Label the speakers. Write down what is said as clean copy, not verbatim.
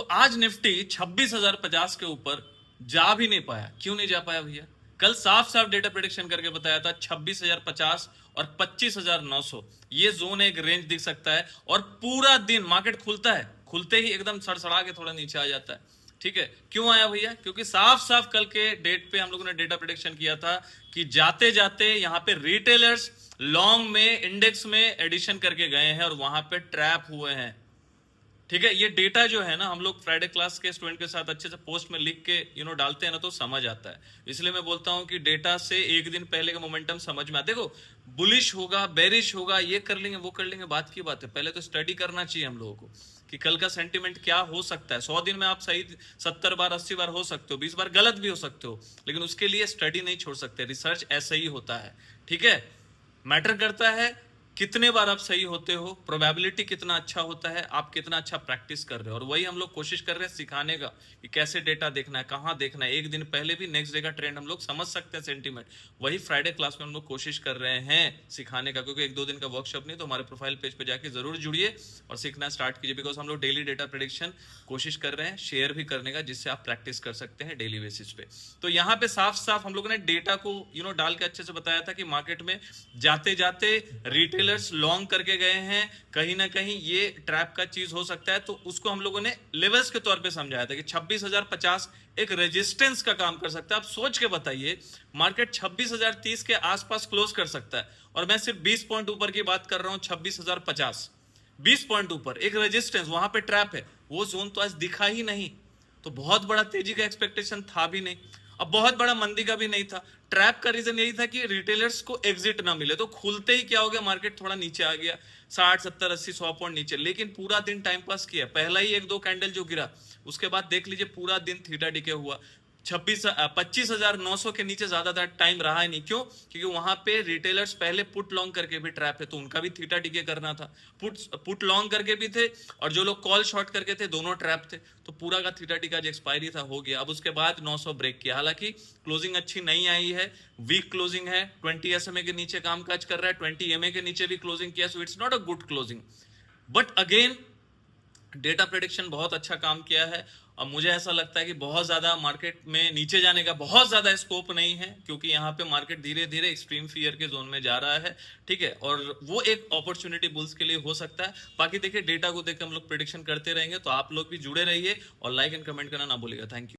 Speaker 1: आज निफ्टी 26,050 के ऊपर जा भी नहीं पाया। क्यों नहीं जा पाया भैया? कल साफ साफ डेटा प्रेडिक्शन करके बताया था 26,050 और 25,900 ये जोन एक रेंज दिख सकता है। और पूरा दिन मार्केट खुलता है, खुलते ही एकदम सड़सड़ा के थोड़ा नीचे आ जाता है। ठीक है, क्यों आया भैया? क्योंकि साफ साफ कल के डेट पे हम लोगों ने डेटा प्रेडिक्शन किया था कि जाते जाते यहाँ पे रिटेलर्स लॉन्ग में इंडेक्स में एडिशन करके गए हैं और वहां पे ट्रैप हुए हैं। ठीक है, ये डेटा जो है ना, हम लोग फ्राइडे क्लास के स्टूडेंट के साथ अच्छे से पोस्ट में लिख के डालते हैं ना, तो समझ आता है। इसलिए मैं बोलता हूं कि डेटा से एक दिन पहले का मोमेंटम समझ में आता। देखो, बुलिश होगा बेरिश होगा, ये कर लेंगे वो कर लेंगे, बात की बात है। पहले तो स्टडी करना चाहिए हम लोगों को कि कल का सेंटिमेंट क्या हो सकता है। 100 दिन में आप सही 70 बार 80 बार हो सकते हो, 20 बार गलत भी हो सकते हो, लेकिन उसके लिए स्टडी नहीं छोड़ सकते। रिसर्च ऐसा ही होता है। ठीक है, मैटर करता है कितने बार आप सही होते हो, प्रोबेबिलिटी कितना अच्छा होता है, आप कितना अच्छा प्रैक्टिस कर रहे हो। और वही हम लोग कोशिश कर रहे हैं सिखाने का कि कैसे डेटा देखना है, कहाँ देखना है। एक दिन पहले भी नेक्स्ट डे का ट्रेंड हम लोग समझ सकते हैं, सेंटीमेंट। वही फ्राइडे क्लास में हम लोग कोशिश कर रहे हैं सिखाने का, क्योंकि 1-2 दिन का वर्कशॉप नहीं, तो हमारे प्रोफाइल पेज पे जाके जरूर जुड़िए और सीखना स्टार्ट कीजिए। बिकॉज हम लोग डेली डेटा प्रेडिक्शन कोशिश कर रहे हैं शेयर भी करने का, जिससे आप प्रैक्टिस कर सकते हैं डेली बेसिस पे। तो यहाँ पे साफ साफ हम लोगों ने डेटा को डाल के अच्छे से बताया था कि मार्केट में जाते जाते रिटेलर्स लॉन्ग करके गए हैं, कहीं ना कहीं ये ट्रैप का चीज हो सकता है। तो उसको हम लोगों ने लेवल्स के तौर पे समझाया था कि 26,050 एक रेजिस्टेंस का काम कर सकता है। आप सोच के बताइए, मार्केट 26,030 के आसपास क्लोज कर सकता है, और मैं सिर्फ 20 पॉइंट ऊपर की बात कर रहा हूं। 26,050 20 पॉइंट ऊपर एक रेजिस्टेंस, वहां पे ट्रैप है। वो जोन तो आज दिखा ही नहीं, तो बहुत बड़ा तेजी का एक्सपेक्टेशन था भी नहीं, अब बहुत बड़ा मंदी का भी नहीं था। ट्रैप का रीजन यही था कि रिटेलर्स को एग्जिट ना मिले। तो खुलते ही क्या हो गया, मार्केट थोड़ा नीचे आ गया, 60 70 80 100 पॉइंट नीचे। लेकिन पूरा दिन टाइम पास किया। पहला ही 1-2 कैंडल जो गिरा, उसके बाद देख लीजिए पूरा दिन थीटा डिके हुआ। 25,900 के नीचे ज्यादा टाइम रहा ही नहीं। क्यों? क्योंकि वहां पे रिटेलर्स पहले पुट लॉन्ग करके भी ट्रैप है, तो उनका भी थीटा डिके करना था। पुट लॉन्ग करके भी थे, और जो लोग कॉल शॉर्ट करके थे, दोनों ट्रैप थे। तो पूरा का थीटा डिका जो एक्सपायरी था हो गया। अब उसके बाद 900 ब्रेक किया, हालांकि क्लोजिंग अच्छी नहीं आई है, वीक क्लोजिंग है। 20 SMA के नीचे कामकाज कर रहा है, 20 MA के नीचे भी क्लोजिंग किया। So it's not a good closing, but again data prediction बहुत अच्छा काम किया है। और मुझे ऐसा लगता है कि बहुत ज्यादा मार्केट में नीचे जाने का बहुत ज्यादा स्कोप नहीं है, क्योंकि यहाँ पे मार्केट धीरे धीरे एक्सट्रीम फियर के जोन में जा रहा है। ठीक है, और वो एक अपॉर्चुनिटी बुल्स के लिए हो सकता है। बाकी देखिए, डेटा को देख के हम लोग प्रेडिक्शन करते रहेंगे। तो आप लोग भी जुड़े रहिए और लाइक एंड कमेंट करना ना भूलिएगा। Thank you.